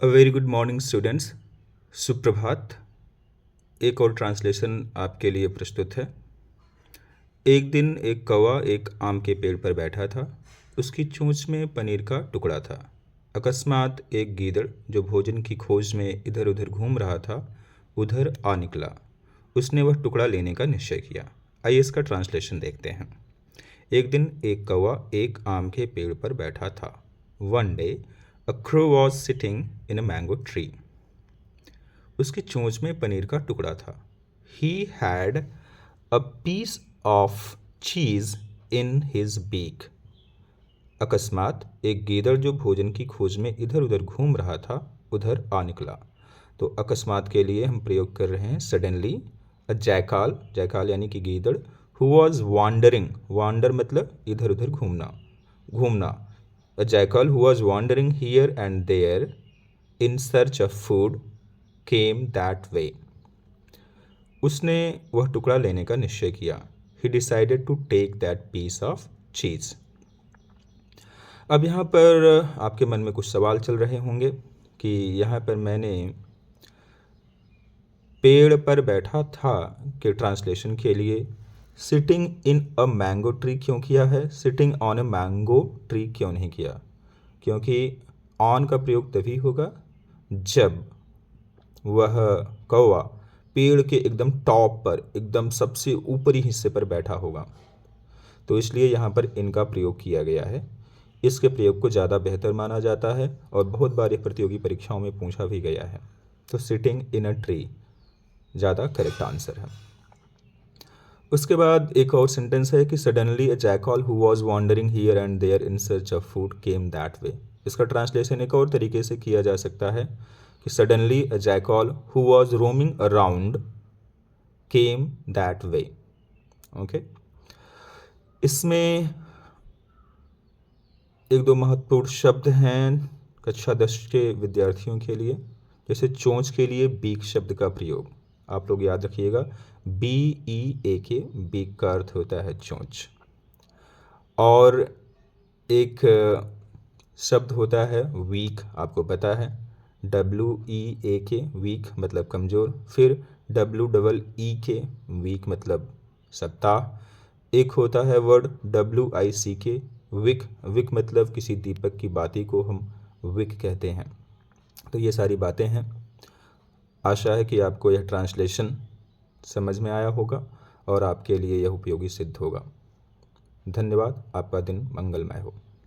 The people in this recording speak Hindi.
A very good morning students. सुप्रभात। एक और ट्रांसलेशन आपके लिए प्रस्तुत है। एक दिन एक कौवा एक आम के पेड़ पर बैठा था। उसकी चोंच में पनीर का टुकड़ा था। अकस्मात एक गीदड़ जो भोजन की खोज में इधर उधर घूम रहा था उधर आ निकला। उसने वह टुकड़ा लेने का निश्चय किया। आइए इसका ट्रांसलेशन देखते हैं। एक दिन एक कौवा एक आम के पेड़ पर बैठा था। One day a crow was sitting in a mango tree. उसकी चोंच में पनीर का टुकड़ा था। He had a piece of cheese in his beak. अकस्मात एक गीदड़ जो भोजन की खोज में इधर उधर घूम रहा था उधर आ निकला। तो अकस्मात के लिए हम प्रयोग कर रहे हैं सडनली। अ जैकाल, जैकाल यानी कि गीदड़। हु वॉज वॉन्डरिंग, वॉन्डर मतलब इधर उधर घूमना, घूमना। A jackal who was wandering here and there in search of food came that way. उसने वह टुकड़ा लेने का निश्चय किया। He decided to take that piece of cheese. अब यहाँ पर आपके मन में कुछ सवाल चल रहे होंगे कि यहाँ पर मैंने पेड़ पर बैठा था के ट्रांसलेशन के लिए sitting in a mango tree क्यों किया है, sitting on a mango tree क्यों नहीं किया? क्योंकि ऑन का प्रयोग तभी होगा जब वह कौवा पेड़ के एकदम टॉप पर, एकदम सबसे ऊपरी हिस्से पर बैठा होगा। तो इसलिए यहाँ पर इनका प्रयोग किया गया है। इसके प्रयोग को ज़्यादा बेहतर माना जाता है और बहुत बार यह प्रतियोगी परीक्षाओं में पूछा भी गया है। तो सिटिंग इन अ ट्री ज़्यादा करेक्ट आंसर है। उसके बाद एक और सेंटेंस है कि suddenly a jackal who was wandering here and there in search of food came that way. इसका ट्रांसलेशन एक और तरीके से किया जा सकता है कि suddenly a jackal who was roaming around came that way. Okay, इसमें एक दो महत्वपूर्ण शब्द हैं कक्षा 10 के विद्यार्थियों के लिए। जैसे चोंच के लिए बीक शब्द का प्रयोग आप लोग याद रखिएगा। BEAK, बीक का अर्थ होता है चोंच। और एक शब्द होता है वीक, आपको पता है, WEAK, वीक मतलब कमज़ोर। फिर WEEK, वीक मतलब सप्ताह। एक होता है वर्ड WICK, विक, विक मतलब किसी दीपक की बाती को हम विक कहते हैं। तो ये सारी बातें हैं। आशा है कि आपको यह ट्रांसलेशन समझ में आया होगा और आपके लिए यह उपयोगी सिद्ध होगा। धन्यवाद। आपका दिन मंगलमय हो।